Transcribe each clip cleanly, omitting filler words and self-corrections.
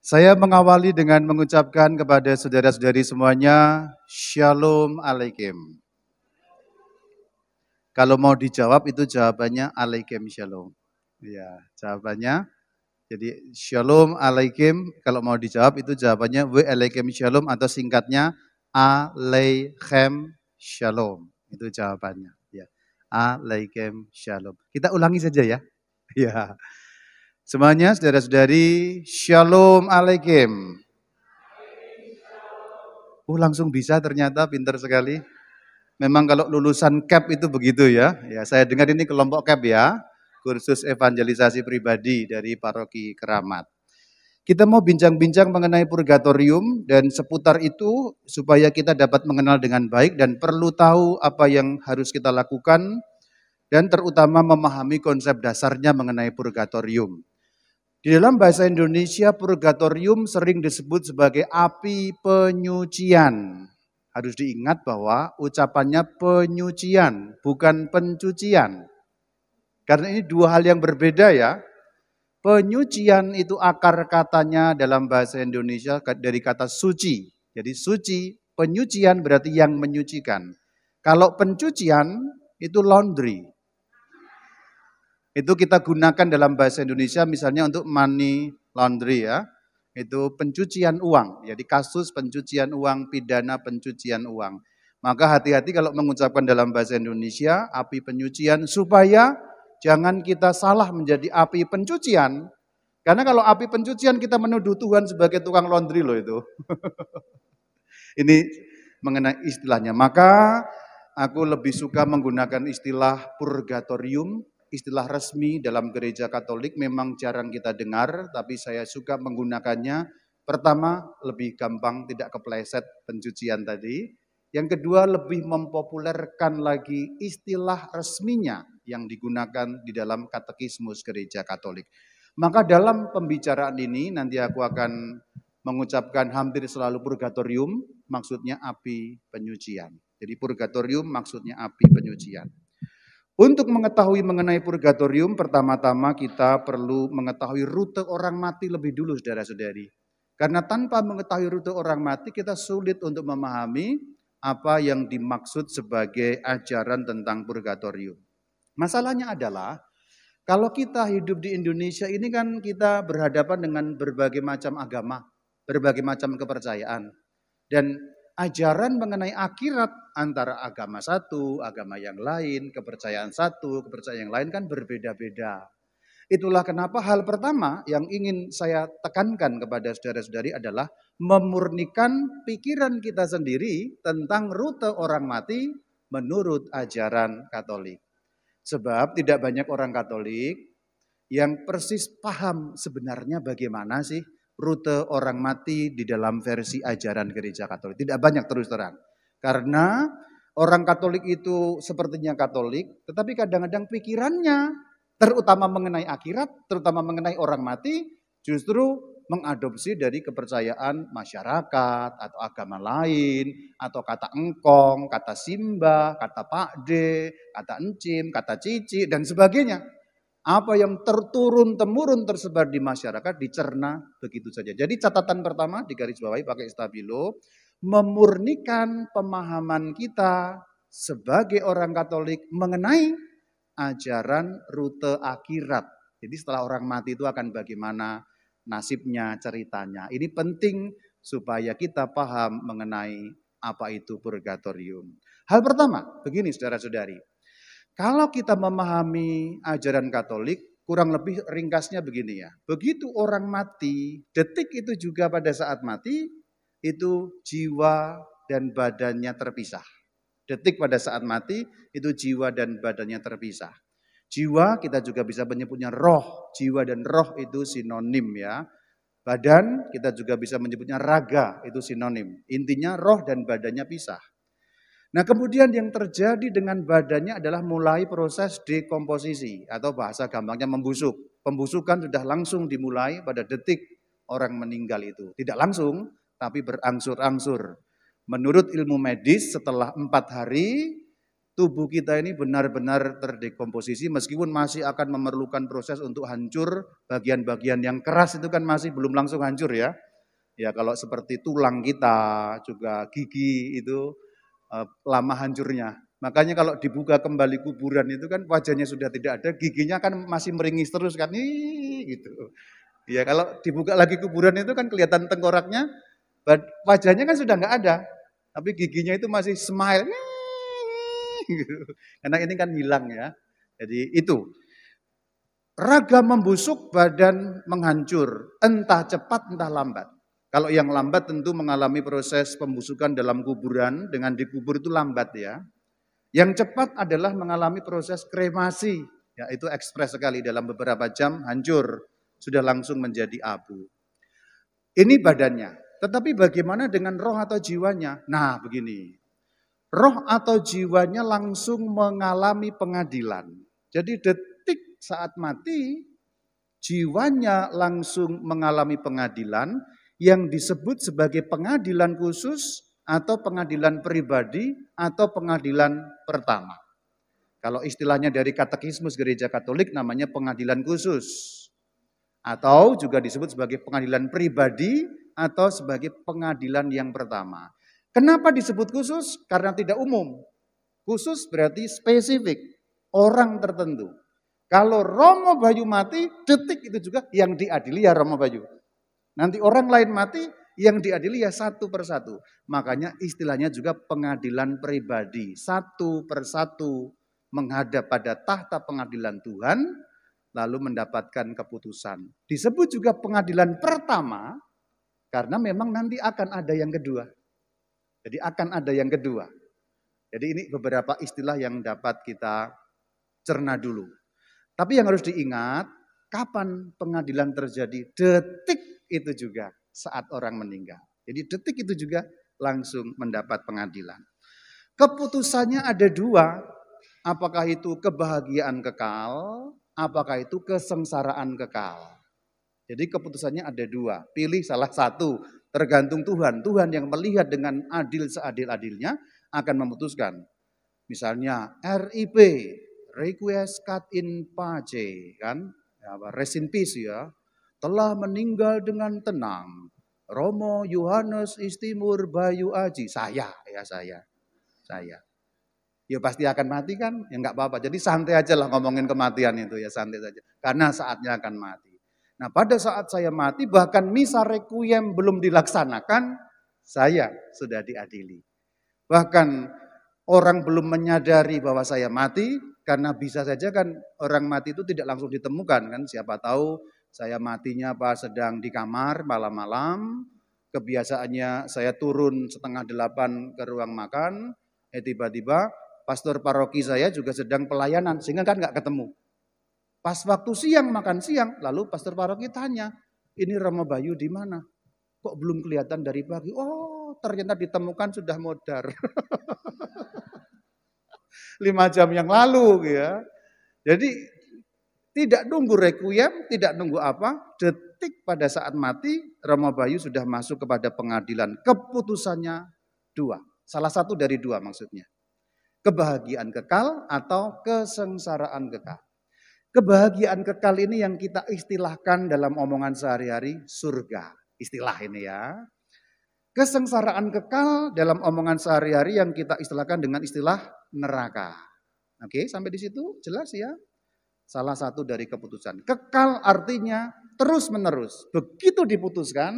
Saya mengawali dengan mengucapkan kepada saudara-saudari semuanya, Shalom Alaikum. Kalau mau dijawab itu jawabannya Alaikum Shalom. Ya, jawabannya. Jadi Shalom Alaikum, kalau mau dijawab itu jawabannya Waalaikum Shalom atau singkatnya Alaikum Shalom. Itu jawabannya. Ya, Alaikum Shalom. Kita ulangi saja ya. Ya. Semuanya saudara-saudari, Shalom Alaikum. Langsung bisa ternyata, pintar sekali. Memang kalau lulusan CAP itu begitu ya. Ya, saya dengar ini kelompok CAP ya, kursus evangelisasi pribadi dari Paroki Keramat. Kita mau bincang-bincang mengenai purgatorium dan seputar itu supaya kita dapat mengenal dengan baik dan perlu tahu apa yang harus kita lakukan dan terutama memahami konsep dasarnya mengenai purgatorium. Di dalam bahasa Indonesia, purgatorium sering disebut sebagai api penyucian. Harus diingat bahwa ucapannya penyucian, bukan pencucian. Karena ini dua hal yang berbeda ya. Penyucian itu akar katanya dalam bahasa Indonesia dari kata suci. Jadi suci, penyucian berarti yang menyucikan. Kalau pencucian itu laundry. Itu kita gunakan dalam bahasa Indonesia misalnya untuk money laundry ya. Itu pencucian uang. Jadi kasus pencucian uang, pidana pencucian uang. Maka hati-hati kalau mengucapkan dalam bahasa Indonesia api penyucian supaya jangan kita salah menjadi api pencucian. Karena kalau api pencucian kita menuduh Tuhan sebagai tukang laundry loh itu. Ini mengenai istilahnya. Maka aku lebih suka menggunakan istilah purgatorium. Istilah resmi dalam gereja Katolik memang jarang kita dengar, tapi saya suka menggunakannya. Pertama, lebih gampang, tidak kepleset pencucian tadi. Yang kedua, lebih mempopulerkan lagi istilah resminya yang digunakan di dalam katekismus gereja Katolik. Maka dalam pembicaraan ini nanti aku akan mengucapkan hampir selalu purgatorium, maksudnya api penyucian. Jadi purgatorium maksudnya api penyucian. Untuk mengetahui mengenai purgatorium, pertama-tama kita perlu mengetahui rute orang mati lebih dulu, saudara-saudari. Karena tanpa mengetahui rute orang mati, kita sulit untuk memahami apa yang dimaksud sebagai ajaran tentang purgatorium. Masalahnya adalah, kalau kita hidup di Indonesia ini kan kita berhadapan dengan berbagai macam agama, berbagai macam kepercayaan. Dan ajaran mengenai akhirat antara agama satu, agama yang lain, kepercayaan satu, kepercayaan yang lain kan berbeda-beda. Itulah kenapa hal pertama yang ingin saya tekankan kepada saudara-saudari adalah memurnikan pikiran kita sendiri tentang rute orang mati menurut ajaran Katolik. Sebab tidak banyak orang Katolik yang persis paham sebenarnya bagaimana sih rute orang mati di dalam versi ajaran gereja Katolik. Tidak banyak terus terang. Karena orang Katolik itu sepertinya Katolik, tetapi kadang-kadang pikirannya terutama mengenai akhirat, terutama mengenai orang mati, justru mengadopsi dari kepercayaan masyarakat atau agama lain, atau kata engkong, kata simbah, kata pakde, kata encim, kata cici, dan sebagainya. Apa yang terturun-temurun tersebar di masyarakat dicerna begitu saja. Jadi catatan pertama digarisbawahi pakai stabilo, memurnikan pemahaman kita sebagai orang Katolik mengenai ajaran rute akhirat. Jadi setelah orang mati itu akan bagaimana nasibnya, ceritanya. Ini penting supaya kita paham mengenai apa itu purgatorium. Hal pertama, begini saudara-saudari. Kalau kita memahami ajaran Katolik, kurang lebih ringkasnya begini ya. Begitu orang mati, detik itu juga pada saat mati, itu jiwa dan badannya terpisah. Detik pada saat mati, itu jiwa dan badannya terpisah. Jiwa kita juga bisa menyebutnya roh. Jiwa dan roh itu sinonim ya. Badan kita juga bisa menyebutnya raga, itu sinonim. Intinya roh dan badannya pisah. Nah kemudian yang terjadi dengan badannya adalah mulai proses dekomposisi atau bahasa gampangnya membusuk. Pembusukan sudah langsung dimulai pada detik orang meninggal itu. Tidak langsung tapi berangsur-angsur. Menurut ilmu medis setelah 4 hari tubuh kita ini benar-benar terdekomposisi meskipun masih akan memerlukan proses untuk hancur, bagian-bagian yang keras itu kan masih belum langsung hancur ya. Ya kalau seperti tulang kita, juga gigi itu lama hancurnya. Makanya kalau dibuka kembali kuburan itu kan wajahnya sudah tidak ada, giginya kan masih meringis terus kan, gitu. Ya kalau dibuka lagi kuburan itu kan kelihatan tengkoraknya, wajahnya kan sudah nggak ada, tapi giginya itu masih smile. Karena ini kan hilang ya. Jadi itu. Raga membusuk, badan menghancur, entah cepat entah lambat. Kalau yang lambat tentu mengalami proses pembusukan dalam kuburan, dengan dikubur itu lambat ya. Yang cepat adalah mengalami proses kremasi, ya itu ekspres sekali, dalam beberapa jam hancur, sudah langsung menjadi abu. Ini badannya. Tetapi bagaimana dengan roh atau jiwanya? Nah begini. Roh atau jiwanya langsung mengalami pengadilan. Jadi detik saat mati, jiwanya langsung mengalami pengadilan yang disebut sebagai pengadilan khusus atau pengadilan pribadi atau pengadilan pertama. Kalau istilahnya dari katekismus Gereja Katolik namanya pengadilan khusus. Atau juga disebut sebagai pengadilan pribadi atau sebagai pengadilan yang pertama. Kenapa disebut khusus? Karena tidak umum. Khusus berarti spesifik, orang tertentu. Kalau Romo Bayu mati, detik itu juga yang diadili ya Romo Bayu. Nanti orang lain mati, yang diadili ya satu persatu. Makanya istilahnya juga pengadilan pribadi. Satu persatu menghadap pada tahta pengadilan Tuhan, lalu mendapatkan keputusan. Disebut juga pengadilan pertama, karena memang nanti akan ada yang kedua. Jadi akan ada yang kedua. Jadi ini beberapa istilah yang dapat kita cerna dulu. Tapi yang harus diingat, kapan pengadilan terjadi? Detik itu juga saat orang meninggal. Jadi detik itu juga langsung mendapat pengadilan. Keputusannya ada dua, apakah itu kebahagiaan kekal, apakah itu kesengsaraan kekal. Jadi keputusannya ada dua, pilih salah satu. Tergantung Tuhan. Tuhan yang melihat dengan adil seadil-adilnya akan memutuskan. Misalnya RIP, Requiescat in Pace, kan? Rest in peace ya. Telah meninggal dengan tenang. Romo Yohanes Istimur Bayu Aji. Saya. Ya pasti akan mati kan? Ya enggak apa-apa. Jadi santai aja lah ngomongin kematian itu ya, santai saja. Karena saatnya akan mati. Nah pada saat saya mati, bahkan misa requiem belum dilaksanakan, saya sudah diadili. Bahkan orang belum menyadari bahwa saya mati, karena bisa saja kan orang mati itu tidak langsung ditemukan kan. Siapa tahu saya matinya pas sedang di kamar malam-malam, kebiasaannya saya turun 7:30 ke ruang makan, tiba-tiba pastor paroki saya juga sedang pelayanan, sehingga kan nggak ketemu. Pas waktu siang, makan siang, lalu pastor paroki tanya, ini Romo Bayu di mana? Kok belum kelihatan dari pagi? Oh, ternyata ditemukan sudah modar. 5 jam yang lalu ya. Jadi tidak nunggu requiem, tidak nunggu apa, detik pada saat mati, Romo Bayu sudah masuk kepada pengadilan. Keputusannya dua, salah satu dari dua maksudnya. Kebahagiaan kekal atau kesengsaraan kekal. Kebahagiaan kekal ini yang kita istilahkan dalam omongan sehari-hari surga. Istilah ini ya. Kesengsaraan kekal dalam omongan sehari-hari yang kita istilahkan dengan istilah neraka. Oke, sampai di situ jelas ya. Salah satu dari keputusan. Kekal artinya terus-menerus. Begitu diputuskan,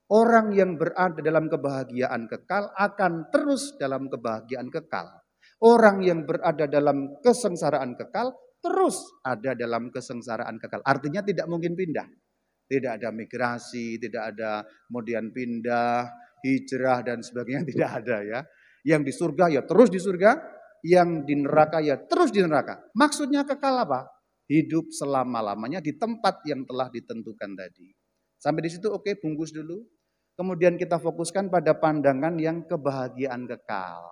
orang yang berada dalam kebahagiaan kekal akan terus dalam kebahagiaan kekal. Orang yang berada dalam kesengsaraan kekal terus ada dalam kesengsaraan kekal. Artinya tidak mungkin pindah. Tidak ada migrasi, tidak ada kemudian pindah, hijrah dan sebagainya, tidak ada ya. Yang di surga ya terus di surga, yang di neraka ya terus di neraka. Maksudnya kekal apa? Hidup selama-lamanya di tempat yang telah ditentukan tadi. Sampai di situ oke, bungkus dulu. Kemudian kita fokuskan pada pandangan yang kebahagiaan kekal.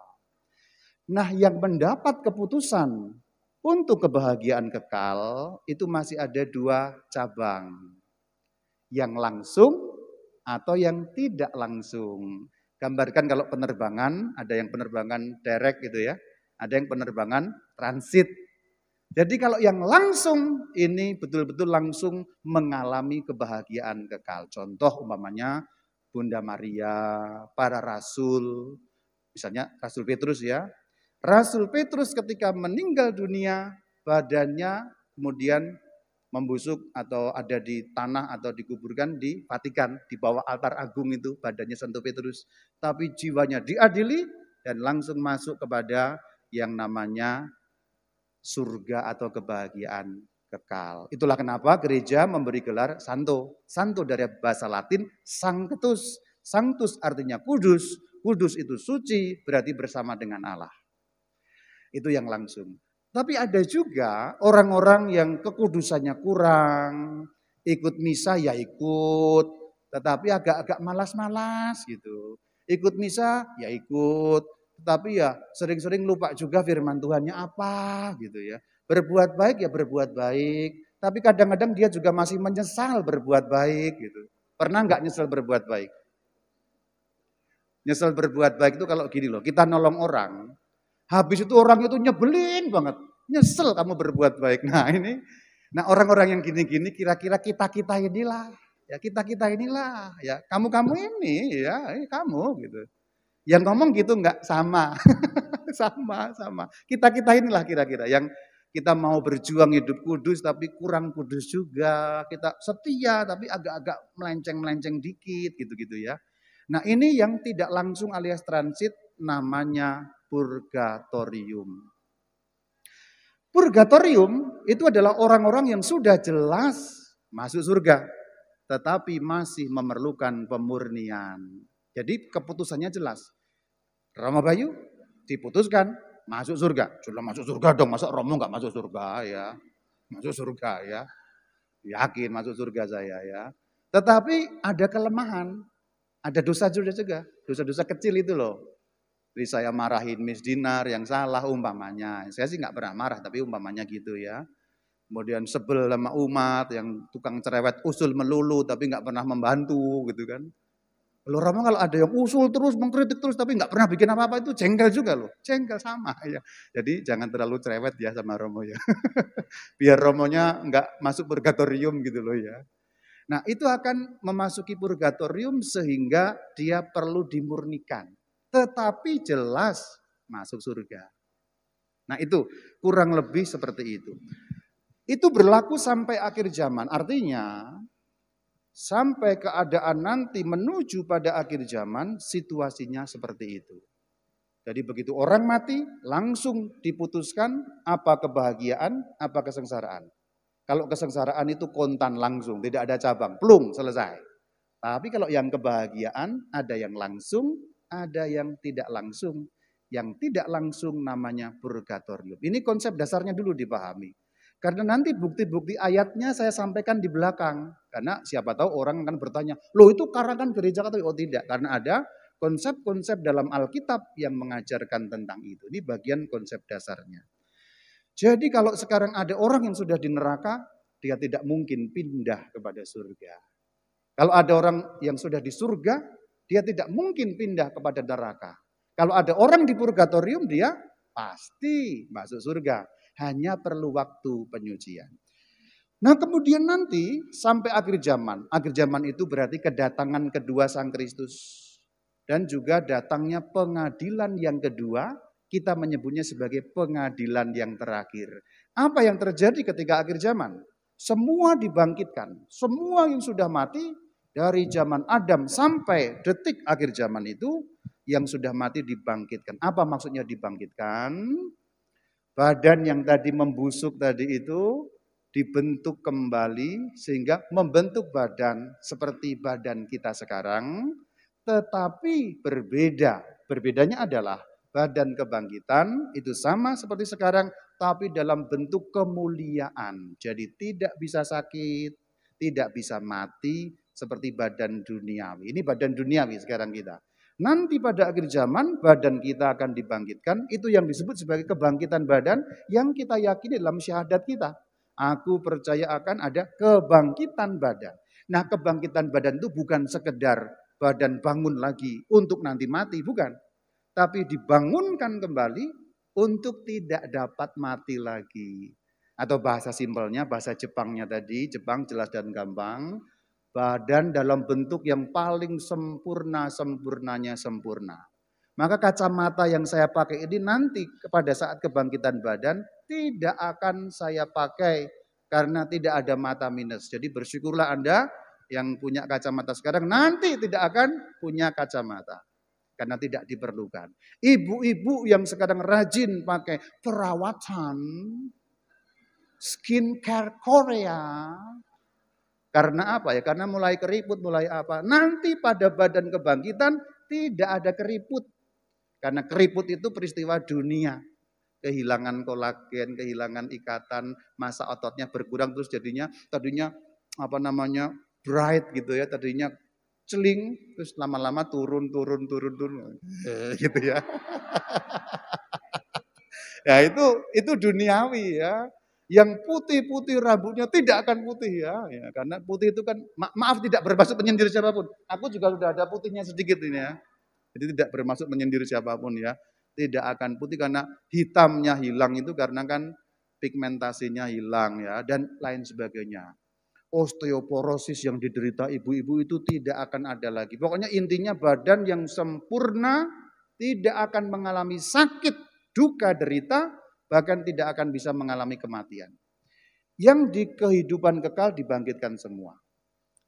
Nah, yang mendapat keputusan untuk kebahagiaan kekal itu masih ada dua cabang. Yang langsung atau yang tidak langsung. Gambarkan kalau penerbangan, ada yang penerbangan direct gitu ya. ada yang penerbangan transit. Jadi kalau yang langsung ini betul-betul langsung mengalami kebahagiaan kekal. Contoh umpamanya Bunda Maria, para rasul, misalnya Rasul Petrus ya. Rasul Petrus ketika meninggal dunia, badannya kemudian membusuk atau ada di tanah atau dikuburkan di Vatikan, di bawah altar agung itu badannya Santo Petrus. Tapi jiwanya diadili dan langsung masuk kepada yang namanya surga atau kebahagiaan kekal. Itulah kenapa gereja memberi gelar Santo. Santo dari bahasa Latin Sanctus. Sanctus artinya kudus. Kudus itu suci, berarti bersama dengan Allah. Itu yang langsung. Tapi ada juga orang-orang yang kekudusannya kurang, ikut misa ya ikut, tetapi agak-agak malas-malas gitu. Ikut misa ya ikut, tetapi ya sering-sering lupa juga firman Tuhannya apa gitu ya. Berbuat baik ya berbuat baik, tapi kadang-kadang dia juga masih menyesal berbuat baik gitu. Pernah nggak nyesel berbuat baik? Nyesel berbuat baik itu kalau gini loh, kita nolong orang, habis itu orang itu nyebelin banget. Nyesel kamu berbuat baik. Nah orang-orang yang gini-gini kira-kira kita-kita inilah. Ya kita-kita inilah. Ya kamu-kamu ini ya kamu gitu. Yang ngomong gitu enggak sama. sama. Kita-kita inilah kira-kira yang kita mau berjuang hidup kudus tapi kurang kudus juga. Kita setia tapi agak-agak melenceng-melenceng dikit gitu-gitu ya. Nah ini yang tidak langsung alias transit namanya purgatorium. Purgatorium itu adalah orang-orang yang sudah jelas masuk surga, tetapi masih memerlukan pemurnian. Jadi keputusannya jelas. Romo Bayu diputuskan masuk surga. Sudah masuk surga dong, masa Romo nggak masuk surga ya? Masuk surga ya, yakin masuk surga saya ya. Tetapi ada kelemahan, ada dosa juga, dosa-dosa kecil itu loh. Jadi saya marahin Miss Dinar yang salah umpamanya. Saya sih nggak pernah marah, tapi umpamanya gitu ya. Kemudian sebel sama umat yang tukang cerewet usul melulu, tapi nggak pernah membantu gitu kan. Loh Romo kalau ada yang usul terus, mengkritik terus, tapi nggak pernah bikin apa-apa itu jengkel juga loh. Jengkel sama ya. Jadi jangan terlalu cerewet ya sama Romo ya. Biar Romonya nggak masuk purgatorium gitu loh ya. Nah itu akan memasuki purgatorium sehingga dia perlu dimurnikan. Tetapi jelas masuk surga. Nah itu kurang lebih seperti itu. Itu berlaku sampai akhir zaman. Artinya sampai keadaan nanti menuju pada akhir zaman situasinya seperti itu. Jadi begitu orang mati langsung diputuskan apa kebahagiaan, apa kesengsaraan. Kalau kesengsaraan itu kontan langsung, tidak ada cabang, plung selesai. Tapi kalau yang kebahagiaan ada yang langsung, ada yang tidak langsung. Yang tidak langsung namanya purgatorium. Ini konsep dasarnya dulu dipahami. Karena nanti bukti-bukti ayatnya saya sampaikan di belakang. Karena siapa tahu orang akan bertanya, loh itu karangan gereja Katolik? Oh tidak, karena ada konsep-konsep dalam Alkitab yang mengajarkan tentang itu. Ini bagian konsep dasarnya. Jadi kalau sekarang ada orang yang sudah di neraka, dia tidak mungkin pindah kepada surga. Kalau ada orang yang sudah di surga, dia tidak mungkin pindah kepada neraka. Kalau ada orang di purgatorium, dia pasti masuk surga. Hanya perlu waktu penyucian. Nah kemudian nanti sampai akhir zaman. Akhir zaman itu berarti kedatangan kedua Sang Kristus. Dan juga datangnya pengadilan yang kedua, kita menyebutnya sebagai pengadilan yang terakhir. Apa yang terjadi ketika akhir zaman? Semua dibangkitkan. Semua yang sudah mati, dari zaman Adam sampai detik akhir zaman itu, yang sudah mati dibangkitkan. Apa maksudnya dibangkitkan? Badan yang tadi membusuk tadi itu dibentuk kembali sehingga membentuk badan seperti badan kita sekarang, tetapi berbeda. Berbedanya adalah badan kebangkitan itu sama seperti sekarang, tapi dalam bentuk kemuliaan. Jadi tidak bisa sakit, tidak bisa mati, seperti badan duniawi. Ini badan duniawi sekarang kita. Nanti pada akhir zaman badan kita akan dibangkitkan. Itu yang disebut sebagai kebangkitan badan yang kita yakini dalam syahadat kita. Aku percaya akan ada kebangkitan badan. Nah kebangkitan badan itu bukan sekedar badan bangun lagi untuk nanti mati. Bukan. Tapi dibangunkan kembali untuk tidak dapat mati lagi. Atau bahasa simpelnya, bahasa Jepangnya tadi, Jepang jelas dan gampang, badan dalam bentuk yang paling sempurnanya sempurna. Maka kacamata yang saya pakai ini nanti pada saat kebangkitan badan tidak akan saya pakai karena tidak ada mata minus. Jadi bersyukurlah Anda yang punya kacamata sekarang nanti tidak akan punya kacamata karena tidak diperlukan. Ibu-ibu yang sekarang rajin pakai perawatan skincare Korea. Karena apa ya? Karena mulai keriput, mulai apa. Nanti pada badan kebangkitan tidak ada keriput. Karena keriput itu peristiwa dunia. Kehilangan kolagen, kehilangan ikatan, massa ototnya berkurang. Terus tadinya bright gitu ya. Tadinya celing, terus lama-lama turun. Gitu ya. Ya itu duniawi ya. Yang putih-putih rambutnya tidak akan putih ya. Karena putih itu kan, maaf tidak bermaksud menyindir siapapun. Aku juga sudah ada putihnya sedikit ini ya. Jadi tidak bermaksud menyindir siapapun ya. Tidak akan putih karena hitamnya hilang itu karena kan pigmentasinya hilang ya. Dan lain sebagainya. Osteoporosis yang diderita ibu-ibu itu tidak akan ada lagi. Pokoknya intinya badan yang sempurna tidak akan mengalami sakit, duka, derita, bahkan tidak akan bisa mengalami kematian. Yang di kehidupan kekal dibangkitkan semua.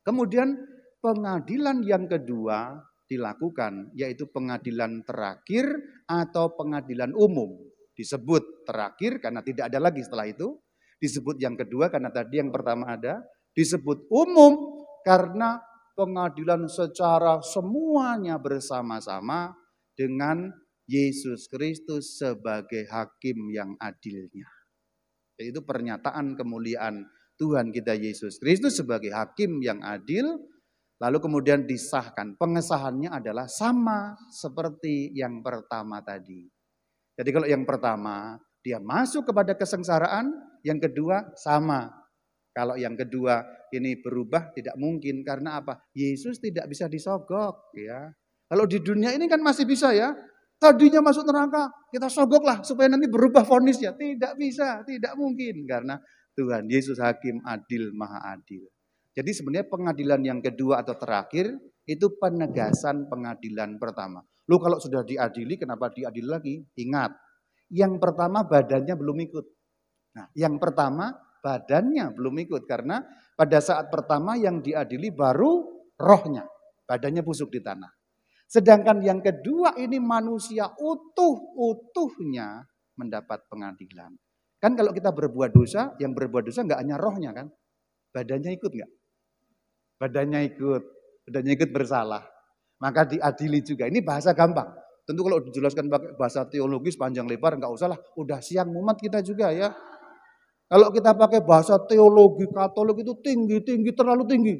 Kemudian pengadilan yang kedua dilakukan, yaitu pengadilan terakhir atau pengadilan umum. Disebut terakhir karena tidak ada lagi setelah itu. Disebut yang kedua karena tadi yang pertama ada. Disebut umum karena pengadilan secara semuanya bersama-sama dengan Yesus Kristus sebagai hakim yang adilnya. Itu pernyataan kemuliaan Tuhan kita Yesus Kristus sebagai hakim yang adil. Lalu kemudian disahkan. Pengesahannya adalah sama seperti yang pertama tadi. Jadi kalau yang pertama dia masuk kepada kesengsaraan, yang kedua sama. Kalau yang kedua ini berubah tidak mungkin karena apa? Yesus tidak bisa disogok ya. Kalau di dunia ini kan masih bisa ya. Tadinya masuk neraka, kita sogoklah supaya nanti berubah vonisnya. Tidak bisa, tidak mungkin. Karena Tuhan Yesus hakim adil, maha adil. Jadi sebenarnya pengadilan yang kedua atau terakhir, itu penegasan pengadilan pertama. Lu kalau sudah diadili, kenapa diadili lagi? Ingat, yang pertama badannya belum ikut. Nah, yang pertama badannya belum ikut. Karena pada saat pertama yang diadili baru rohnya. Badannya busuk di tanah. Sedangkan yang kedua ini manusia utuh-utuhnya mendapat pengadilan. Kan kalau kita berbuat dosa, yang berbuat dosa enggak hanya rohnya kan? Badannya ikut enggak? Badannya ikut bersalah. Maka diadili juga. Ini bahasa gampang. Tentu kalau dijelaskan pakai bahasa teologis panjang lebar enggak usah lah. Udah siang mumet kita juga ya. Kalau kita pakai bahasa teologi Katolik itu tinggi, terlalu tinggi.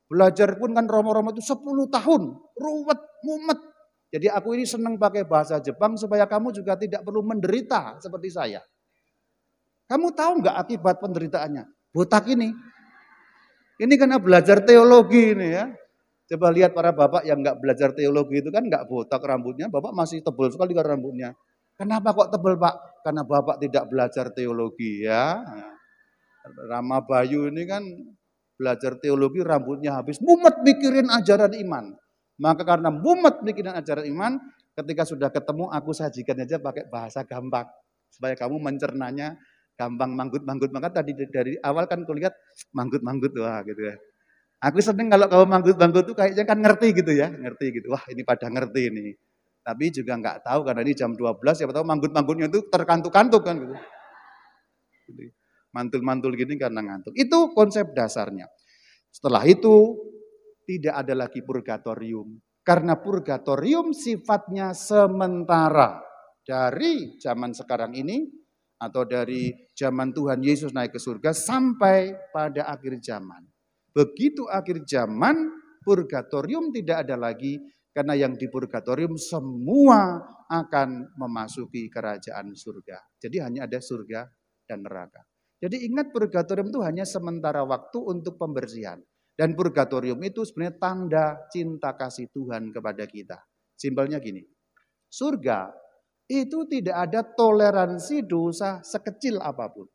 Belajar pun kan Romo-Romo itu 10 tahun, ruwet, mumet. Jadi aku ini senang pakai bahasa Jepang supaya kamu juga tidak perlu menderita seperti saya. Kamu tahu nggak akibat penderitaannya? Botak ini. Ini karena belajar teologi ini ya. Coba lihat para bapak yang nggak belajar teologi itu kan nggak botak rambutnya, bapak masih tebal sekali kan rambutnya. Kenapa kok tebal pak? Karena bapak tidak belajar teologi ya. Rama Bayu ini kan belajar teologi rambutnya habis, mumet mikirin ajaran iman. Maka karena mumet mikirin ajaran iman, ketika sudah ketemu aku sajikan aja pakai bahasa gampang. Supaya kamu mencernanya gampang manggut-manggut. Maka tadi dari awal kan kulihat manggut-manggut wah gitu ya. Aku seneng kalau kamu manggut-manggut tuh kayaknya kan ngerti gitu ya, ngerti gitu. Wah ini pada ngerti ini. Tapi juga nggak tahu karena ini jam 12 siapa tahu manggut-manggutnya itu terkantuk-kantuk kan gitu. Mantul-mantul gini karena ngantuk. Itu konsep dasarnya. Setelah itu tidak ada lagi purgatorium. Karena purgatorium sifatnya sementara. Dari zaman sekarang ini atau dari zaman Tuhan Yesus naik ke surga sampai pada akhir zaman. Begitu akhir zaman purgatorium tidak ada lagi karena yang di purgatorium semua akan memasuki kerajaan surga. Jadi hanya ada surga dan neraka. Jadi ingat purgatorium itu hanya sementara waktu untuk pembersihan. Dan purgatorium itu sebenarnya tanda cinta kasih Tuhan kepada kita. Simpelnya gini, surga itu tidak ada toleransi dosa sekecil apapun.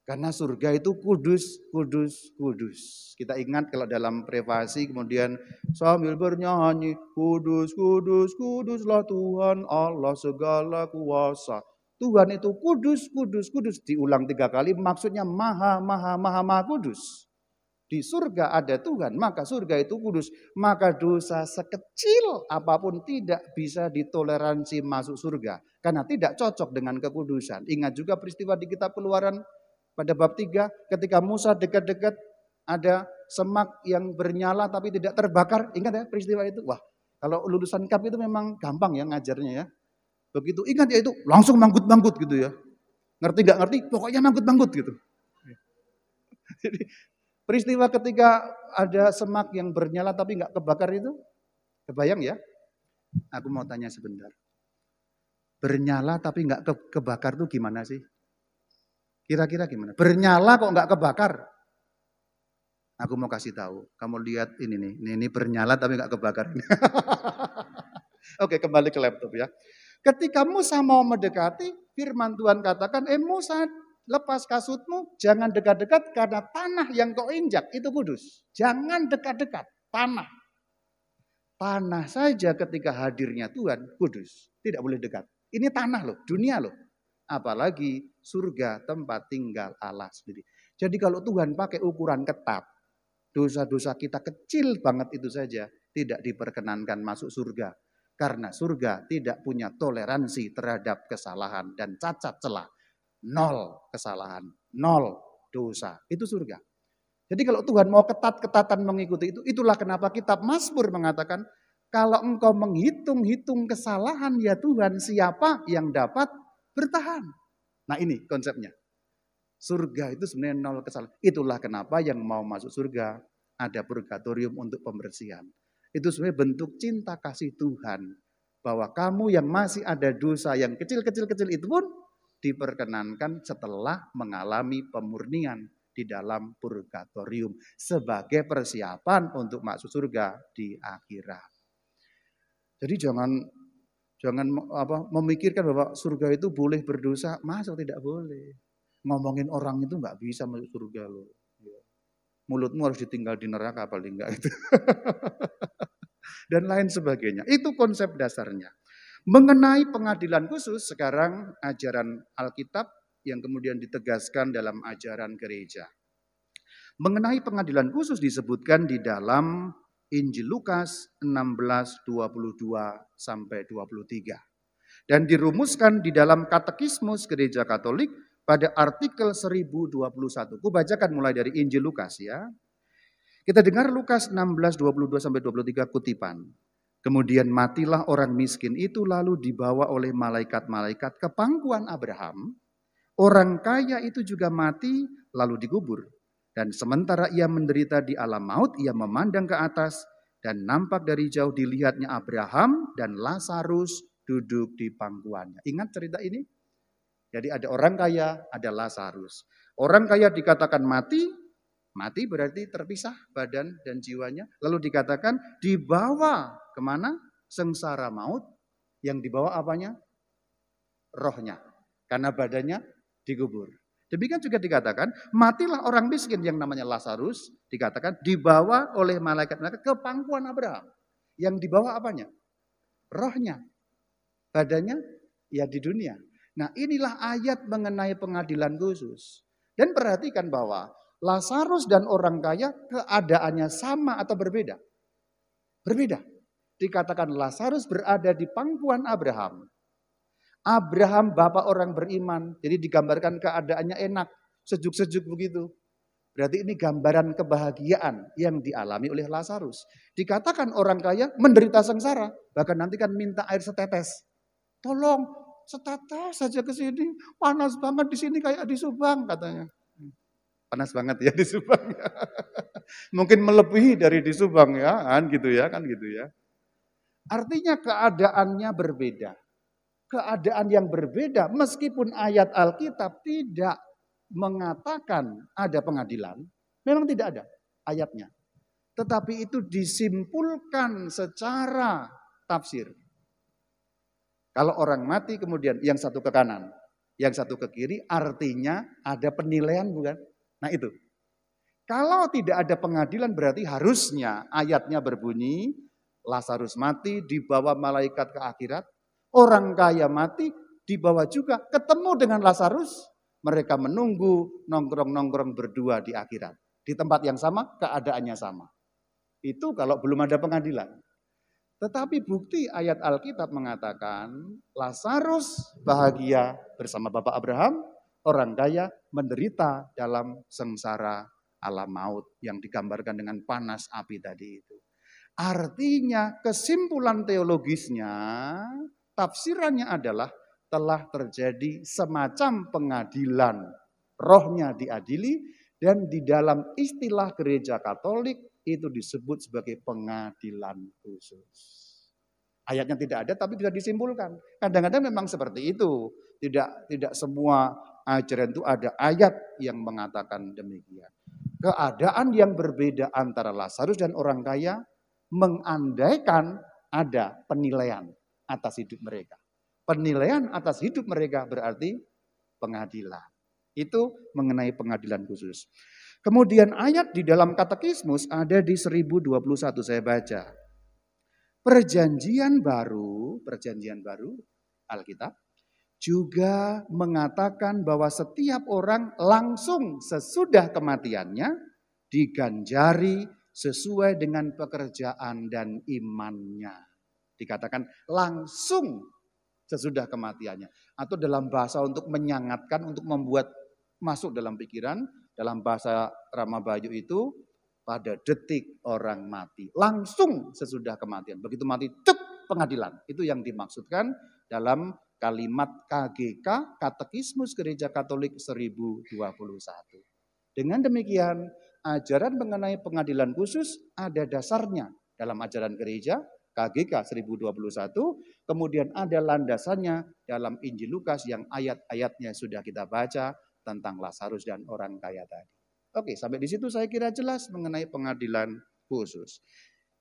Karena surga itu kudus, kudus, kudus. Kita ingat kalau dalam privasi kemudian sambil bernyanyi, kudus, kudus, kuduslah Tuhan Allah segala kuasa. Tuhan itu kudus, kudus, kudus. Diulang 3 kali maksudnya maha, maha, maha, maha kudus. Di surga ada Tuhan, maka surga itu kudus. Maka dosa sekecil apapun tidak bisa ditoleransi masuk surga. Karena tidak cocok dengan kekudusan. Ingat juga peristiwa di kitab Keluaran pada bab 3, ketika Musa dekat-dekat ada semak yang bernyala tapi tidak terbakar. Ingat ya peristiwa itu? Wah, kalau lulusan KAP itu memang gampang ya ngajarnya ya. Begitu ingat ya itu langsung manggut-manggut gitu ya. Ngerti gak ngerti, pokoknya manggut-manggut gitu. Jadi peristiwa ketika ada semak yang bernyala tapi gak kebakar itu, kebayang ya? Aku mau tanya sebentar. Bernyala tapi gak kebakar itu gimana sih? Kira-kira gimana? Bernyala kok nggak kebakar? Aku mau kasih tahu. Kamu lihat ini nih. Ini bernyala tapi nggak kebakar. Oke, kembali ke laptop ya. Ketika Musa mau mendekati, firman Tuhan katakan, Musa lepas kasutmu, jangan dekat-dekat karena tanah yang kau injak itu kudus. Jangan dekat-dekat, tanah. Tanah saja ketika hadirnya Tuhan kudus. Tidak boleh dekat. Ini tanah loh, dunia loh. Apalagi surga tempat tinggal Allah sendiri. Jadi kalau Tuhan pakai ukuran ketat, dosa-dosa kita kecil banget itu saja tidak diperkenankan masuk surga. Karena surga tidak punya toleransi terhadap kesalahan dan cacat celah. 0 kesalahan, 0 dosa. Itu surga. Jadi kalau Tuhan mau ketat-ketatan mengikuti itu, itulah kenapa kitab Mazmur mengatakan, kalau engkau menghitung-hitung kesalahan ya Tuhan, siapa yang dapat bertahan. Nah ini konsepnya. Surga itu sebenarnya 0 kesalahan. Itulah kenapa yang mau masuk surga ada purgatorium untuk pembersihan. Itu sebenarnya bentuk cinta kasih Tuhan. Bahwa kamu yang masih ada dosa yang kecil-kecil itu pun diperkenankan setelah mengalami pemurnian di dalam purgatorium. Sebagai persiapan untuk masuk surga di akhirat. Jadi jangan memikirkan bahwa surga itu boleh berdosa, masuk tidak boleh. Ngomongin orang itu nggak bisa masuk surga loh. Mulutmu harus ditinggal di neraka paling enggak itu. Dan lain sebagainya. Itu konsep dasarnya. Mengenai pengadilan khusus, sekarang ajaran Alkitab yang kemudian ditegaskan dalam ajaran gereja. Mengenai pengadilan khusus disebutkan di dalam Injil Lukas 16:22-23. Dan dirumuskan di dalam Katekismus Gereja Katolik pada artikel 1021. Aku bacakan mulai dari Injil Lukas ya. Kita dengar Lukas 16:22-23 kutipan. Kemudian matilah orang miskin itu lalu dibawa oleh malaikat-malaikat ke pangkuan Abraham. Orang kaya itu juga mati lalu dikubur. Dan sementara ia menderita di alam maut, ia memandang ke atas dan nampak dari jauh dilihatnya Abraham dan Lazarus duduk di pangkuannya. Ingat cerita ini? Jadi ada orang kaya, ada Lazarus. Orang kaya dikatakan mati, mati berarti terpisah badan dan jiwanya. Lalu dikatakan dibawa kemana? Sengsara maut. Yang dibawa apanya? Rohnya. Karena badannya dikubur. Demikian juga dikatakan, matilah orang miskin yang namanya Lazarus, dikatakan dibawa oleh malaikat-malaikat ke pangkuan Abraham. Yang dibawa apanya? Rohnya. Badannya ya di dunia. Nah inilah ayat mengenai pengadilan khusus. Dan perhatikan bahwa Lazarus dan orang kaya keadaannya sama atau berbeda? Berbeda. Dikatakan Lazarus berada di pangkuan Abraham. Abraham bapak orang beriman, jadi digambarkan keadaannya enak, sejuk-sejuk begitu. Berarti ini gambaran kebahagiaan yang dialami oleh Lazarus. Dikatakan orang kaya menderita sengsara, bahkan nanti kan minta air setetes. Tolong setetes saja ke sini, panas banget di sini kayak di Subang katanya. Panas banget ya di Subang. Mungkin melebihi dari di Subang ya, kan gitu ya. Artinya keadaannya berbeda. Keadaan yang berbeda meskipun ayat Alkitab tidak mengatakan ada pengadilan, memang tidak ada ayatnya. Tetapi itu disimpulkan secara tafsir. Kalau orang mati kemudian yang satu ke kanan, yang satu ke kiri, artinya ada penilaian bukan? Nah itu. Kalau tidak ada pengadilan berarti harusnya ayatnya berbunyi, Lazarus mati dibawa malaikat ke akhirat, orang kaya mati dibawa juga ketemu dengan Lazarus, mereka menunggu nongkrong-nongkrong berdua di akhirat. Di tempat yang sama, keadaannya sama. Itu kalau belum ada pengadilan. Tetapi bukti ayat Alkitab mengatakan Lazarus bahagia bersama Bapak Abraham, orang kaya menderita dalam sengsara alam maut yang digambarkan dengan panas api tadi itu. Artinya kesimpulan teologisnya, tafsirannya adalah telah terjadi semacam pengadilan. Rohnya diadili dan di dalam istilah gereja Katolik itu disebut sebagai pengadilan khusus. Ayatnya tidak ada tapi bisa disimpulkan. Kadang-kadang memang seperti itu. Tidak semua ajaran itu ada ayat yang mengatakan demikian. Keadaan yang berbeda antara Lazarus dan orang kaya mengandaikan ada penilaian atas hidup mereka. Penilaian atas hidup mereka berarti pengadilan. Itu mengenai pengadilan khusus. Kemudian ayat di dalam katekismus ada di 1021 saya baca. Perjanjian baru Alkitab juga mengatakan bahwa setiap orang langsung sesudah kematiannya diganjari sesuai dengan pekerjaan dan imannya. Dikatakan langsung sesudah kematiannya. Atau dalam bahasa untuk menyangatkan, untuk membuat masuk dalam pikiran, dalam bahasa Rama Bayu itu pada detik orang mati. Langsung sesudah kematian. Begitu mati, tek, pengadilan. Itu yang dimaksudkan dalam kalimat KGK, Katekismus Gereja Katolik 1021. Dengan demikian, ajaran mengenai pengadilan khusus ada dasarnya dalam ajaran gereja, KGK 1021, kemudian ada landasannya dalam Injil Lukas yang ayat-ayatnya sudah kita baca tentang Lazarus dan orang kaya tadi. Oke, sampai di situ saya kira jelas mengenai pengadilan khusus.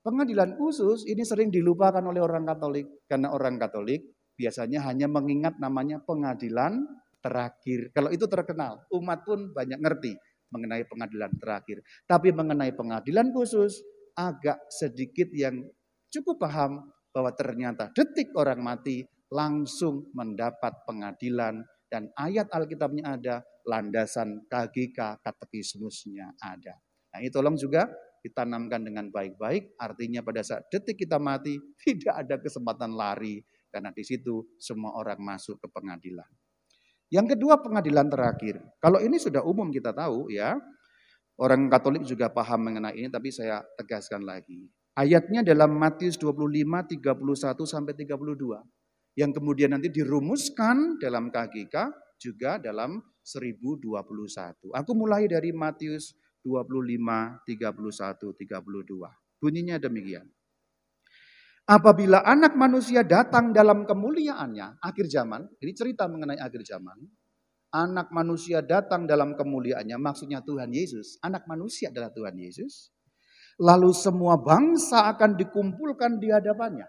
Pengadilan khusus ini sering dilupakan oleh orang Katolik karena orang Katolik biasanya hanya mengingat namanya pengadilan terakhir. Kalau itu terkenal, umat pun banyak ngerti mengenai pengadilan terakhir. Tapi mengenai pengadilan khusus agak sedikit yang cukup paham bahwa ternyata detik orang mati langsung mendapat pengadilan dan ayat Alkitabnya ada, landasan KGK katekismusnya ada. Nah ini tolong juga ditanamkan dengan baik-baik, artinya pada saat detik kita mati tidak ada kesempatan lari karena di situ semua orang masuk ke pengadilan. Yang kedua pengadilan terakhir. Kalau ini sudah umum kita tahu ya. Orang Katolik juga paham mengenai ini tapi saya tegaskan lagi. Ayatnya dalam Matius 25, 31 sampai 32. Yang kemudian nanti dirumuskan dalam KGK juga dalam 1021. Aku mulai dari Matius 25, 31, 32. Bunyinya demikian. Apabila anak manusia datang dalam kemuliaannya, akhir zaman, ini cerita mengenai akhir zaman. Anak manusia datang dalam kemuliaannya, maksudnya Tuhan Yesus. Anak manusia adalah Tuhan Yesus. Lalu semua bangsa akan dikumpulkan di hadapannya.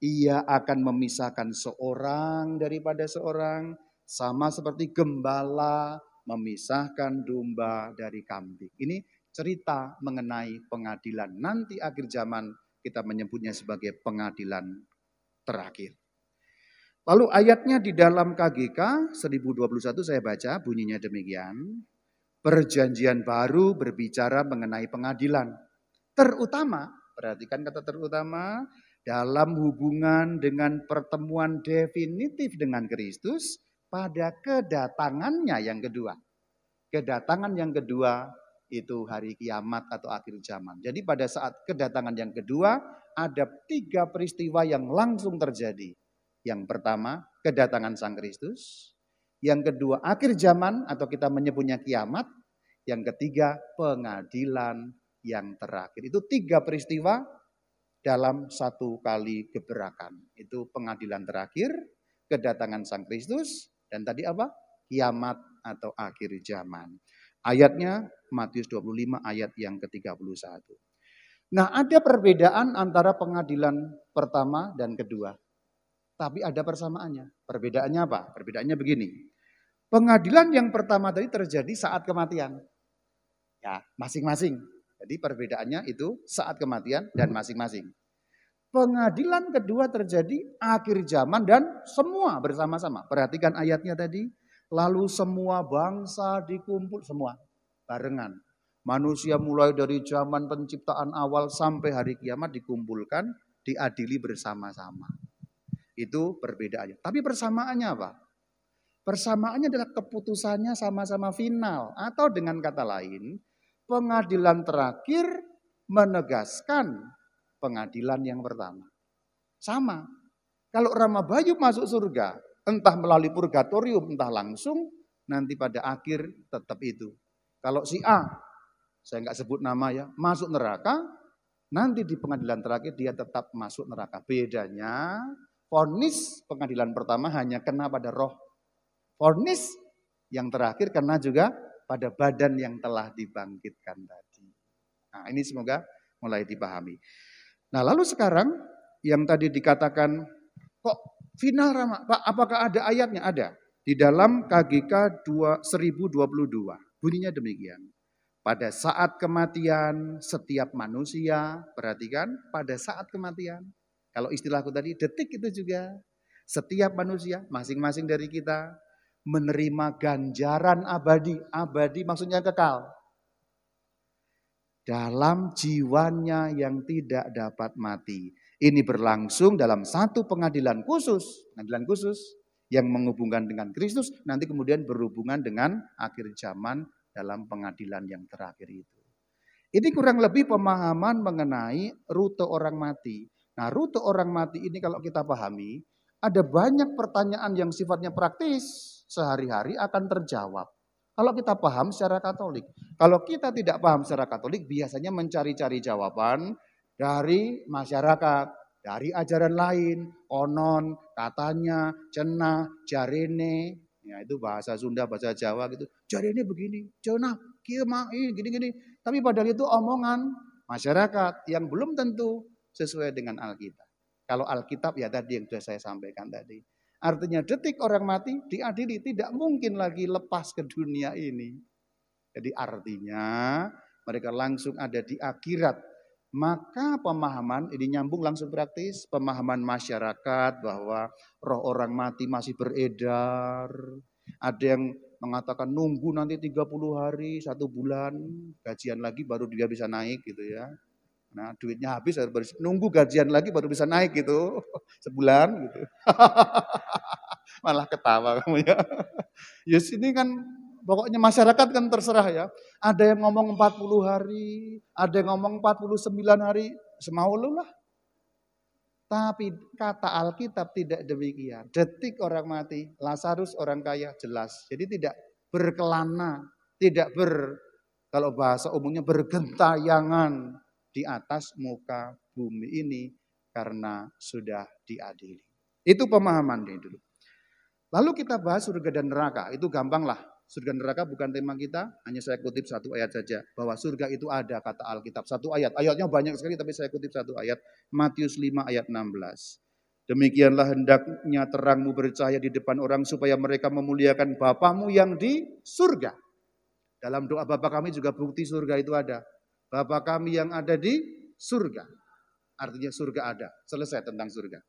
Ia akan memisahkan seorang daripada seorang, sama seperti gembala memisahkan domba dari kambing. Ini cerita mengenai pengadilan. Nanti akhir zaman kita menyebutnya sebagai pengadilan terakhir. Lalu ayatnya di dalam KGK 1021 saya baca bunyinya demikian. Perjanjian baru berbicara mengenai pengadilan. Terutama, perhatikan kata terutama, dalam hubungan dengan pertemuan definitif dengan Kristus pada kedatangannya yang kedua. Kedatangan yang kedua itu hari kiamat atau akhir zaman. Jadi pada saat kedatangan yang kedua ada 3 peristiwa yang langsung terjadi. Yang pertama kedatangan Sang Kristus. Yang kedua akhir zaman atau kita menyebutnya kiamat. Yang ketiga pengadilan yang terakhir. Itu 3 peristiwa dalam satu kali geberakan. Itu pengadilan terakhir, kedatangan Sang Kristus, dan tadi apa? Kiamat atau akhir zaman. Ayatnya Matius 25 ayat yang ke-31. Nah ada perbedaan antara pengadilan pertama dan kedua. tapi ada persamaannya. Perbedaannya apa? Perbedaannya begini. Pengadilan yang pertama tadi terjadi saat kematian. Ya, masing-masing. Jadi perbedaannya itu saat kematian dan masing-masing. Pengadilan kedua terjadi akhir zaman dan semua bersama-sama. Perhatikan ayatnya tadi. Lalu semua bangsa dikumpul, semua barengan. Manusia mulai dari zaman penciptaan awal sampai hari kiamat dikumpulkan, diadili bersama-sama. Itu perbedaannya. Tapi persamaannya apa? Persamaannya adalah keputusannya sama-sama final. Atau dengan kata lain, pengadilan terakhir menegaskan pengadilan yang pertama. Sama. Kalau Rama Bayu masuk surga, entah melalui purgatorium, entah langsung, nanti pada akhir tetap itu. Kalau si A, saya nggak sebut nama ya, masuk neraka, nanti di pengadilan terakhir dia tetap masuk neraka. Bedanya, vonis pengadilan pertama hanya kena pada roh. Vonis yang terakhir kena juga pada badan yang telah dibangkitkan tadi. Nah, ini semoga mulai dipahami. Nah, lalu sekarang yang tadi dikatakan, kok final Rama? Pak, apakah ada ayatnya? Ada. Di dalam KGK 1022, bunyinya demikian. Pada saat kematian setiap manusia, perhatikan, pada saat kematian. Kalau istilahku tadi, detik itu juga. Setiap manusia, masing-masing dari kita, menerima ganjaran abadi. Abadi maksudnya kekal. Dalam jiwanya yang tidak dapat mati. Ini berlangsung dalam satu pengadilan khusus yang menghubungkan dengan Kristus, nanti kemudian berhubungan dengan akhir zaman dalam pengadilan yang terakhir itu. Ini kurang lebih pemahaman mengenai rute orang mati. Nah, rute orang mati ini kalau kita pahami, ada banyak pertanyaan yang sifatnya praktis, sehari-hari akan terjawab. Kalau kita paham secara Katolik. Kalau kita tidak paham secara Katolik, biasanya mencari-cari jawaban dari masyarakat, dari ajaran lain, konon, katanya, cenah, jarene, ya itu bahasa Sunda, bahasa Jawa gitu. Jarene begini, cenah, kiai gini-gini. Tapi padahal itu omongan masyarakat yang belum tentu sesuai dengan Alkitab. Kalau Alkitab ya tadi yang sudah saya sampaikan tadi. Artinya detik orang mati diadili, tidak mungkin lagi lepas ke dunia ini. Jadi artinya mereka langsung ada di akhirat. Maka pemahaman, ini nyambung langsung praktis, pemahaman masyarakat bahwa roh orang mati masih beredar. Ada yang mengatakan nunggu nanti 30 hari, 1 bulan, gajian lagi baru dia bisa naik gitu ya. Nah duitnya habis, nunggu gajian lagi baru bisa naik gitu, sebulan gitu. Malah ketawa kamu ya. Yes ini kan pokoknya masyarakat kan terserah ya. Ada yang ngomong 40 hari, ada yang ngomong 49 hari, semau lu lah. Tapi kata Alkitab tidak demikian. Detik orang mati, Lazarus orang kaya jelas. Jadi tidak berkelana, tidak kalau bahasa umumnya bergentayangan di atas muka bumi ini karena sudah diadili. Itu pemahamannya dulu. Lalu kita bahas surga dan neraka, itu gampang lah. Surga dan neraka bukan tema kita, hanya saya kutip satu ayat saja. Bahwa surga itu ada kata Alkitab, satu ayat. Ayatnya banyak sekali tapi saya kutip satu ayat. Matius 5 ayat 16. Demikianlah hendaknya terangmu bercahaya di depan orang supaya mereka memuliakan Bapamu yang di surga. Dalam doa Bapa kami juga bukti surga itu ada. Bapa kami yang ada di surga. Artinya surga ada. Selesai tentang surga.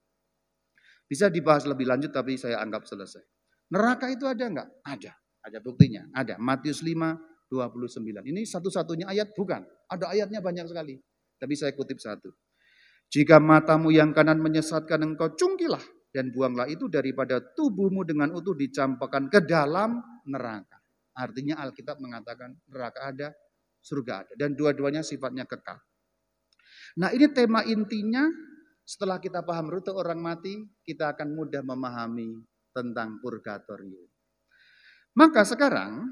Bisa dibahas lebih lanjut tapi saya anggap selesai. Neraka itu ada enggak? Ada. Ada buktinya. Ada. Matius 5:29. Ini satu-satunya ayat? Bukan. Ada ayatnya banyak sekali. Tapi saya kutip satu. Jika matamu yang kanan menyesatkan engkau, cungkilah dan buanglah itu daripada tubuhmu dengan utuh dicampakkan ke dalam neraka. Artinya Alkitab mengatakan neraka ada, surga ada. Dan dua-duanya sifatnya kekal. Nah ini tema intinya. Setelah kita paham rute orang mati, kita akan mudah memahami tentang purgatorium. Maka sekarang,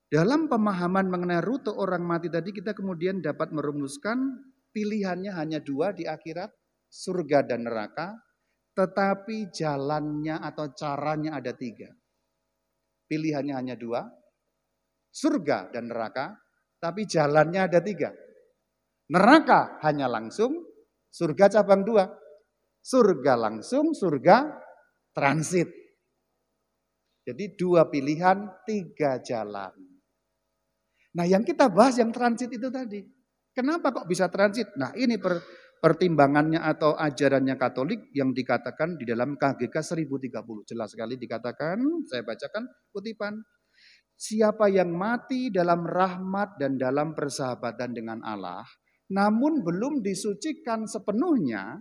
dalam pemahaman mengenai rute orang mati tadi, kita kemudian dapat merumuskan pilihannya hanya 2 di akhirat, surga dan neraka, tetapi jalannya atau caranya ada 3. Pilihannya hanya 2, surga dan neraka, tapi jalannya ada 3. Neraka hanya langsung, surga cabang 2. Surga langsung, surga transit. Jadi 2 pilihan, 3 jalan. Nah yang kita bahas yang transit itu tadi. Kenapa kok bisa transit? Nah ini pertimbangannya atau ajarannya Katolik yang dikatakan di dalam KGK 1030. Jelas sekali dikatakan, saya bacakan kutipan. Siapa yang mati dalam rahmat dan dalam persahabatan dengan Allah, namun belum disucikan sepenuhnya,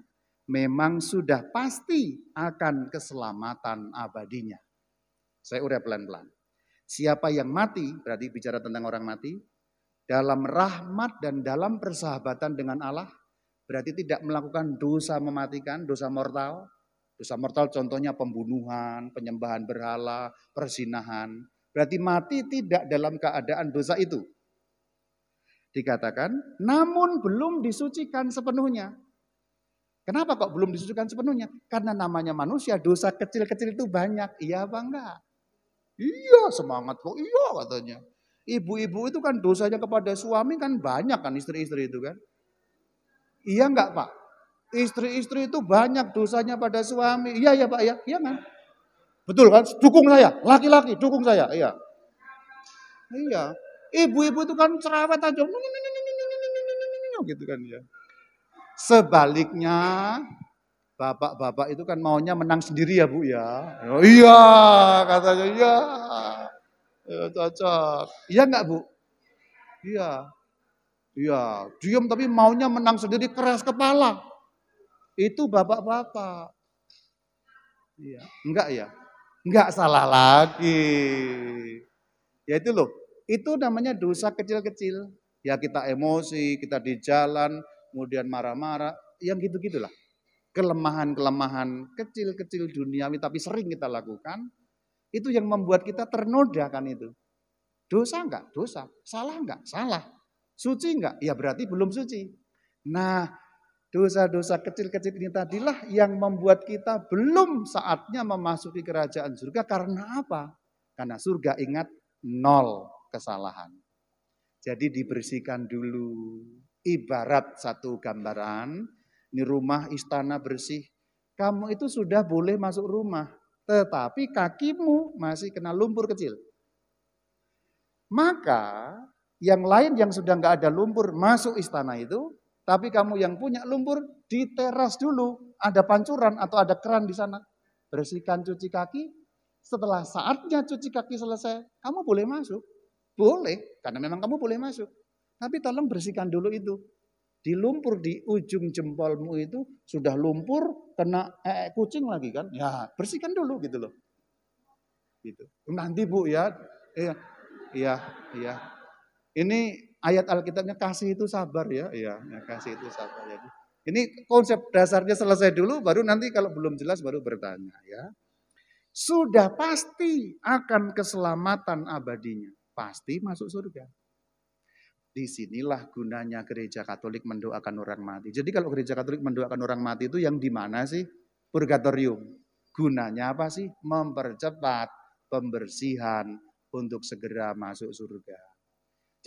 memang sudah pasti akan keselamatan abadinya. Saya urai pelan-pelan. Siapa yang mati, berarti bicara tentang orang mati, dalam rahmat dan dalam persahabatan dengan Allah, berarti tidak melakukan dosa mematikan, dosa mortal. Dosa mortal contohnya pembunuhan, penyembahan berhala, perzinahan. Berarti mati tidak dalam keadaan dosa itu. Dikatakan, namun belum disucikan sepenuhnya. Kenapa kok belum disucikan sepenuhnya? Karena namanya manusia, dosa kecil-kecil itu banyak. Iya apa enggak? Iya, semangat kok. Iya katanya. Ibu-ibu itu kan dosanya kepada suami kan banyak kan istri-istri itu kan. Iya enggak Pak? Istri-istri itu banyak dosanya pada suami. Iya ya Pak ya? Iya kan? Betul kan? Dukung saya. Laki-laki dukung saya. Iya. Iya. Ibu-ibu itu kan cerewet aja. Gitu kan ya. Sebaliknya, bapak-bapak itu kan maunya menang sendiri ya Bu ya. Oh, iya, katanya iya. Ya, cocok. Iya enggak Bu? Iya. Iya, diam tapi maunya menang sendiri, keras kepala. Itu bapak-bapak. Iya, enggak ya? Enggak salah lagi. Ya itu loh, itu namanya dosa kecil-kecil. Ya kita emosi, kita di jalan, kemudian marah-marah, yang gitu-gitulah. Kelemahan-kelemahan kecil-kecil duniawi tapi sering kita lakukan, itu yang membuat kita ternoda kan itu. Dosa enggak? Dosa. Salah enggak? Salah. Suci enggak? Ya berarti belum suci. Nah, dosa-dosa kecil-kecil ini tadilah yang membuat kita belum saatnya memasuki kerajaan surga. Karena apa? Karena surga ingat 0 kesalahan. Jadi dibersihkan dulu. Ibarat satu gambaran, ini rumah istana bersih. Kamu itu sudah boleh masuk rumah, tetapi kakimu masih kena lumpur kecil. Maka yang lain yang sudah nggak ada lumpur masuk istana itu, tapi kamu yang punya lumpur di teras dulu, ada pancuran atau ada keran di sana. Bersihkan cuci kaki, setelah saatnya cuci kaki selesai, kamu boleh masuk. Boleh, karena memang kamu boleh masuk. Tapi tolong bersihkan dulu itu. Di lumpur di ujung jempolmu itu sudah lumpur, kena kucing lagi kan. Ya bersihkan dulu gitu loh. Gitu. Nanti Bu ya, iya. Ini ayat Alkitabnya kasih itu sabar ya, iya, kasih itu sabar ya. Ini konsep dasarnya selesai dulu, baru nanti kalau belum jelas baru bertanya ya. Sudah pasti akan keselamatan abadinya. Pasti masuk surga. Disinilah gunanya gereja Katolik mendoakan orang mati. Jadi kalau gereja Katolik mendoakan orang mati itu yang di mana sih? Purgatorium. Gunanya apa sih? Mempercepat pembersihan untuk segera masuk surga.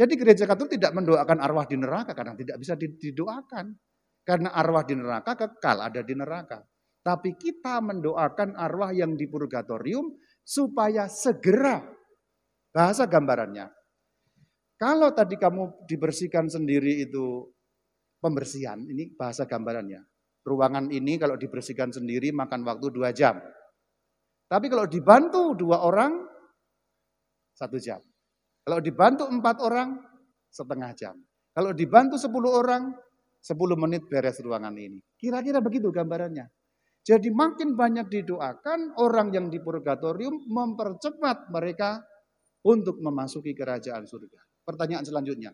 Jadi gereja Katolik tidak mendoakan arwah di neraka karena tidak bisa didoakan. Karena arwah di neraka kekal ada di neraka. Tapi kita mendoakan arwah yang di purgatorium supaya segera. Bahasa gambarannya. Kalau tadi kamu dibersihkan sendiri itu pembersihan, ini bahasa gambarannya. Ruangan ini kalau dibersihkan sendiri makan waktu 2 jam. Tapi kalau dibantu 2 orang, 1 jam. Kalau dibantu 4 orang, setengah jam. Kalau dibantu 10 orang, 10 menit beres ruangan ini. Kira-kira begitu gambarannya. Jadi makin banyak didoakan, orang yang di purgatorium mempercepat mereka untuk memasuki kerajaan surga. Pertanyaan selanjutnya,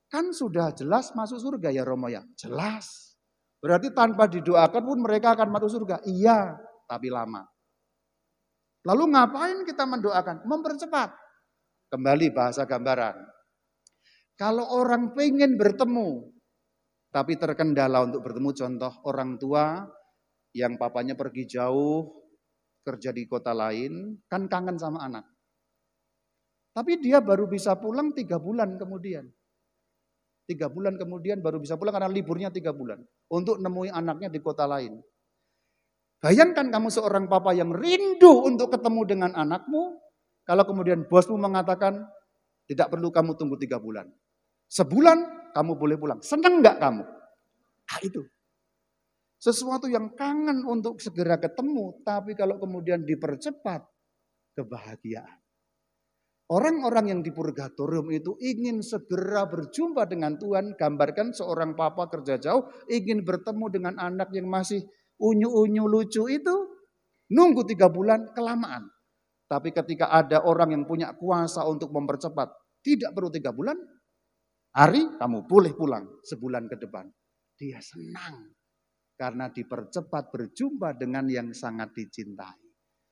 kan sudah jelas masuk surga ya Romo ya? Jelas. Berarti tanpa didoakan pun mereka akan masuk surga? Iya, tapi lama. Lalu ngapain kita mendoakan? Mempercepat. Kembali bahasa gambaran. Kalau orang pengen bertemu, tapi terkendala untuk bertemu, contoh orang tua yang papanya pergi jauh, kerja di kota lain, kan kangen sama anak. Tapi dia baru bisa pulang 3 bulan kemudian. 3 bulan kemudian baru bisa pulang karena liburnya 3 bulan. Untuk nemui anaknya di kota lain. Bayangkan kamu seorang papa yang rindu untuk ketemu dengan anakmu, kalau kemudian bosmu mengatakan, tidak perlu kamu tunggu 3 bulan. Sebulan kamu boleh pulang. Senang nggak kamu? Nah itu. Sesuatu yang kangen untuk segera ketemu, tapi kalau kemudian dipercepat, kebahagiaan. Orang-orang yang di purgatorium itu ingin segera berjumpa dengan Tuhan. Gambarkan seorang papa kerja jauh, ingin bertemu dengan anak yang masih unyu-unyu lucu itu. Nunggu 3 bulan, kelamaan. Tapi ketika ada orang yang punya kuasa untuk mempercepat, tidak perlu 3 bulan, hari kamu boleh pulang sebulan ke depan. Dia senang. Karena dipercepat berjumpa dengan yang sangat dicintai.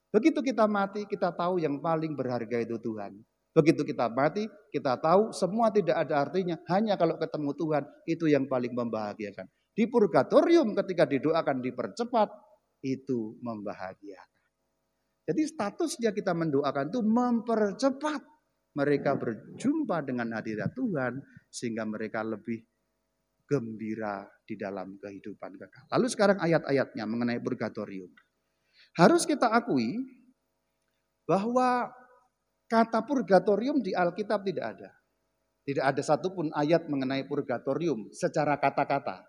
Begitu kita mati, kita tahu yang paling berharga itu Tuhan. Begitu kita mati, kita tahu semua tidak ada artinya. Hanya kalau ketemu Tuhan, itu yang paling membahagiakan. Di purgatorium ketika didoakan dipercepat, itu membahagiakan. Jadi statusnya kita mendoakan itu mempercepat mereka berjumpa dengan hadirat Tuhan, sehingga mereka lebih gembira di dalam kehidupan kekal. Lalu sekarang ayat-ayatnya mengenai purgatorium. Harus kita akui bahwa kata purgatorium di Alkitab tidak ada. Tidak ada satupun ayat mengenai purgatorium secara kata-kata.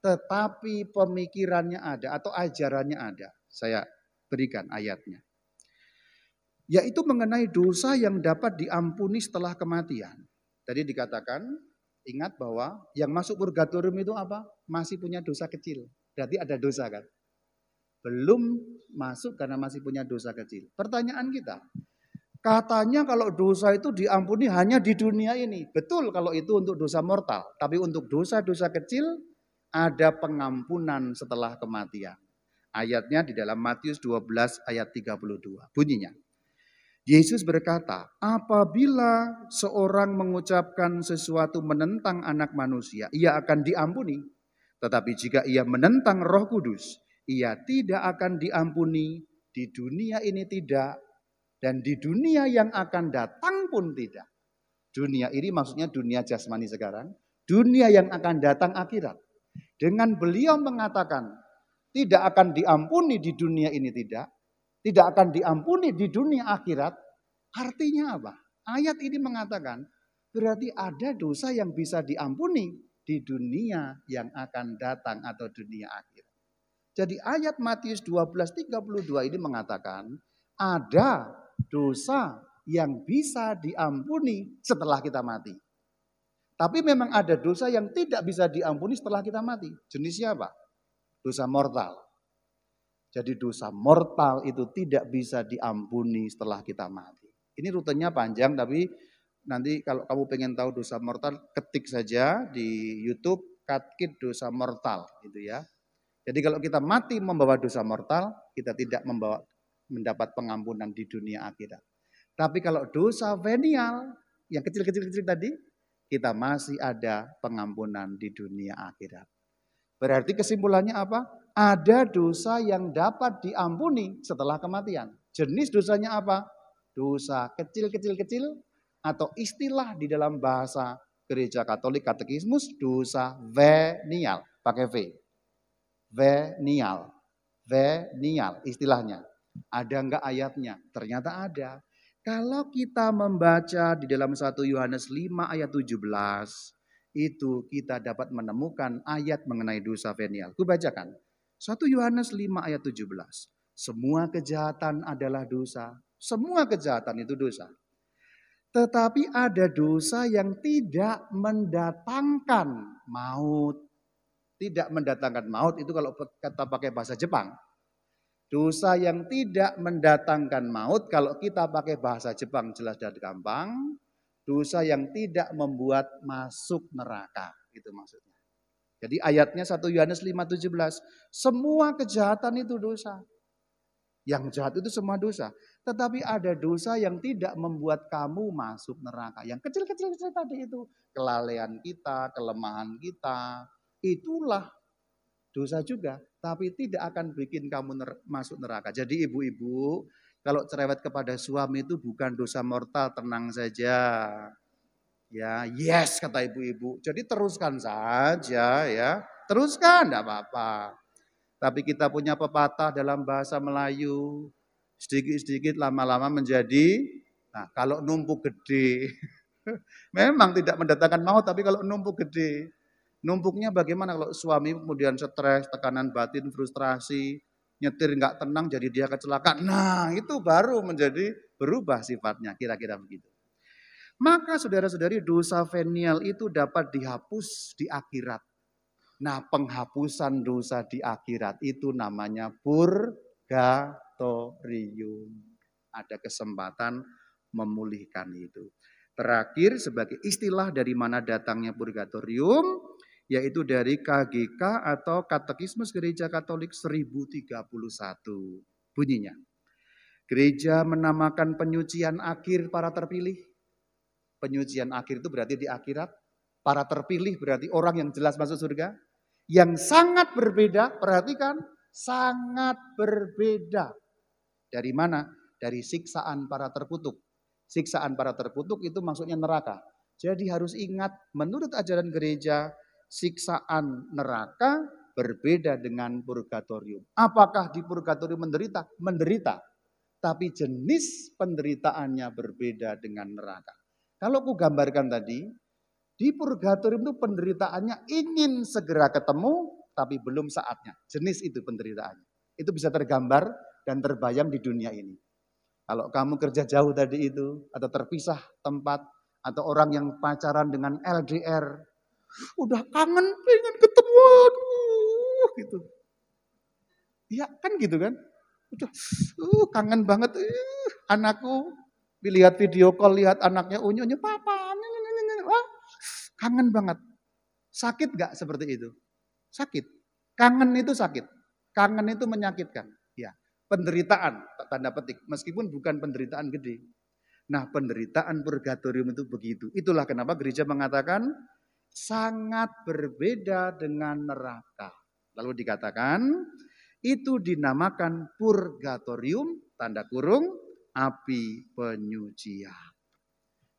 Tetapi pemikirannya ada atau ajarannya ada. Saya berikan ayatnya. Yaitu mengenai dosa yang dapat diampuni setelah kematian. Tadi dikatakan, ingat bahwa yang masuk purgatorium itu apa? Masih punya dosa kecil. Berarti ada dosa kan? Belum masuk karena masih punya dosa kecil. Pertanyaan kita, katanya kalau dosa itu diampuni hanya di dunia ini. Betul kalau itu untuk dosa mortal. Tapi untuk dosa-dosa kecil ada pengampunan setelah kematian. Ayatnya di dalam Matius 12 ayat 32. Bunyinya, Yesus berkata, apabila seorang mengucapkan sesuatu menentang anak manusia, ia akan diampuni. Tetapi jika ia menentang Roh Kudus, ia tidak akan diampuni, di dunia ini tidak, dan di dunia yang akan datang pun tidak. Dunia ini maksudnya dunia jasmani sekarang, dunia yang akan datang akhirat. Dengan beliau mengatakan, tidak akan diampuni di dunia ini tidak akan diampuni di dunia akhirat, artinya apa? Ayat ini mengatakan, berarti ada dosa yang bisa diampuni di dunia yang akan datang atau dunia akhirat. Jadi ayat Matius 12:32 ini mengatakan ada dosa yang bisa diampuni setelah kita mati. Tapi memang ada dosa yang tidak bisa diampuni setelah kita mati. Jenisnya apa? Dosa mortal. Jadi dosa mortal itu tidak bisa diampuni setelah kita mati. Ini rutenya panjang, tapi nanti kalau kamu pengen tahu dosa mortal, ketik saja di YouTube Katkit dosa mortal gitu ya. Jadi kalau kita mati membawa dosa mortal, kita tidak mendapat pengampunan di dunia akhirat. Tapi kalau dosa venial, yang kecil-kecil tadi, kita masih ada pengampunan di dunia akhirat. Berarti kesimpulannya apa? Ada dosa yang dapat diampuni setelah kematian. Jenis dosanya apa? Dosa kecil-kecil atau istilah di dalam bahasa Gereja Katolik Katekismus, dosa venial, pakai V. Venial istilahnya. Ada enggak ayatnya? Ternyata ada. Kalau kita membaca di dalam 1 Yohanes 5 ayat 17, itu kita dapat menemukan ayat mengenai dosa venial. Ku bacakan. 1 Yohanes 5 ayat 17. Semua kejahatan adalah dosa. Semua kejahatan itu dosa. Tetapi ada dosa yang tidak mendatangkan maut. Tidak mendatangkan maut itu kalau kata pakai bahasa Jepang. Dosa yang tidak mendatangkan maut kalau kita pakai bahasa Jepang jelas dan gampang. Dosa yang tidak membuat masuk neraka. Itu maksudnya. Jadi ayatnya 1 Yohanes 5:17. Semua kejahatan itu dosa. Yang jahat itu semua dosa. Tetapi ada dosa yang tidak membuat kamu masuk neraka. Yang kecil-kecil tadi itu. Kelalaian kita, kelemahan kita. Itulah dosa juga, tapi tidak akan bikin kamu masuk neraka. Jadi ibu-ibu, kalau cerewet kepada suami itu bukan dosa mortal, tenang saja. Ya, yes kata ibu-ibu. Jadi teruskan saja ya. Teruskan, enggak apa-apa. Tapi kita punya pepatah dalam bahasa Melayu, sedikit-sedikit lama-lama menjadi, nah kalau numpuk gede, memang tidak mendatangkan maut, tapi kalau numpuk gede, numpuknya bagaimana kalau suami kemudian stres, tekanan batin, frustrasi, nyetir nggak tenang jadi dia kecelakaan. Nah itu baru menjadi berubah sifatnya, kira-kira begitu. Maka saudara-saudari dosa venial itu dapat dihapus di akhirat. Nah penghapusan dosa di akhirat itu namanya purgatorium. Ada kesempatan memulihkan itu. Terakhir sebagai istilah dari mana datangnya purgatorium, yaitu dari KGK atau Katekismus Gereja Katolik 1031. Bunyinya, gereja menamakan penyucian akhir para terpilih. Penyucian akhir itu berarti di akhirat. Para terpilih berarti orang yang jelas masuk surga. Yang sangat berbeda, perhatikan, sangat berbeda. Dari mana? Dari siksaan para terkutuk. Siksaan para terkutuk itu maksudnya neraka. Jadi harus ingat, menurut ajaran gereja, siksaan neraka berbeda dengan purgatorium. Apakah di purgatorium menderita? Menderita. Tapi jenis penderitaannya berbeda dengan neraka. Kalau ku gambarkan tadi, di purgatorium itu penderitaannya ingin segera ketemu, tapi belum saatnya. Jenis itu penderitaannya. Itu bisa tergambar dan terbayang di dunia ini. Kalau kamu kerja jauh tadi itu, atau terpisah tempat, atau orang yang pacaran dengan LDR, udah kangen, pengen ketemu, aduh, gitu. Iya kan gitu kan? Udah, kangen banget, anakku, lihat video call, lihat anaknya unyu-unyu, papa, wah, kangen banget. Sakit gak seperti itu? Sakit. Kangen itu sakit. Kangen itu menyakitkan. Ya, penderitaan, tanda petik, meskipun bukan penderitaan gede. Nah, penderitaan purgatorium itu begitu. Itulah kenapa gereja mengatakan sangat berbeda dengan neraka. Lalu dikatakan itu dinamakan purgatorium, tanda kurung, api penyucian.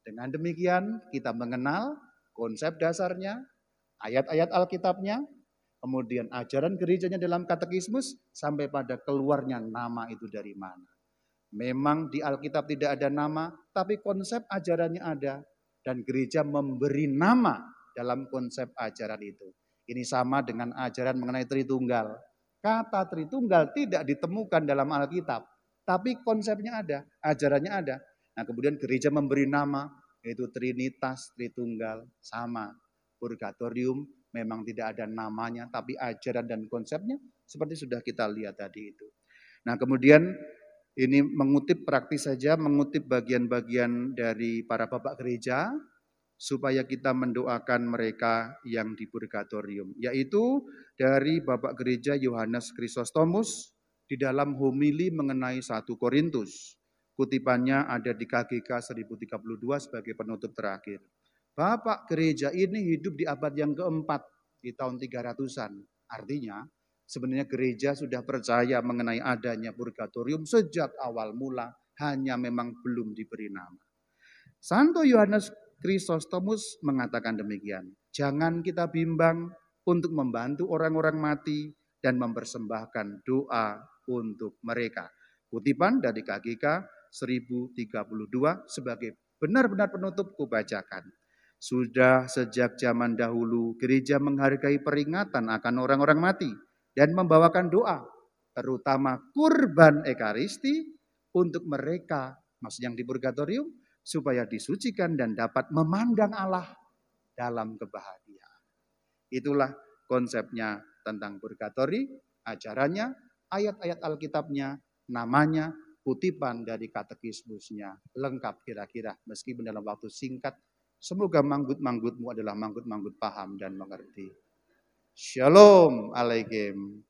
Dengan demikian kita mengenal konsep dasarnya, ayat-ayat Alkitabnya, kemudian ajaran gerejanya dalam katekismus, sampai pada keluarnya nama itu dari mana. Memang di Alkitab tidak ada nama, tapi konsep ajarannya ada. Dan gereja memberi nama dalam konsep ajaran itu. Ini sama dengan ajaran mengenai Tritunggal. Kata Tritunggal tidak ditemukan dalam Alkitab, tapi konsepnya ada, ajarannya ada. Nah kemudian gereja memberi nama, yaitu Trinitas, Tritunggal, sama. Purgatorium memang tidak ada namanya, tapi ajaran dan konsepnya seperti sudah kita lihat tadi itu. Nah kemudian ini mengutip praktis saja, mengutip bagian-bagian dari para bapak gereja, supaya kita mendoakan mereka yang di purgatorium. Yaitu dari Bapak Gereja Yohanes Chrysostomus di dalam homili mengenai 1 Korintus. Kutipannya ada di KGK 1032 sebagai penutup terakhir. Bapak gereja ini hidup di abad yang keempat, di tahun 300-an. Artinya sebenarnya gereja sudah percaya mengenai adanya purgatorium sejak awal mula, hanya memang belum diberi nama. Santo Yohanes Chrysostomus mengatakan demikian, jangan kita bimbang untuk membantu orang-orang mati dan mempersembahkan doa untuk mereka. Kutipan dari KGK 1032 sebagai benar-benar penutup kubacakan. Sudah sejak zaman dahulu gereja menghargai peringatan akan orang-orang mati dan membawakan doa, terutama kurban ekaristi untuk mereka, maksud yang di purgatorium, supaya disucikan dan dapat memandang Allah dalam kebahagiaan. Itulah konsepnya tentang purgatori, ajarannya, ayat-ayat Alkitabnya, namanya, kutipan dari katekismusnya. Lengkap kira-kira, meskipun dalam waktu singkat. Semoga manggut-manggutmu adalah manggut-manggut paham dan mengerti. Shalom alaikum.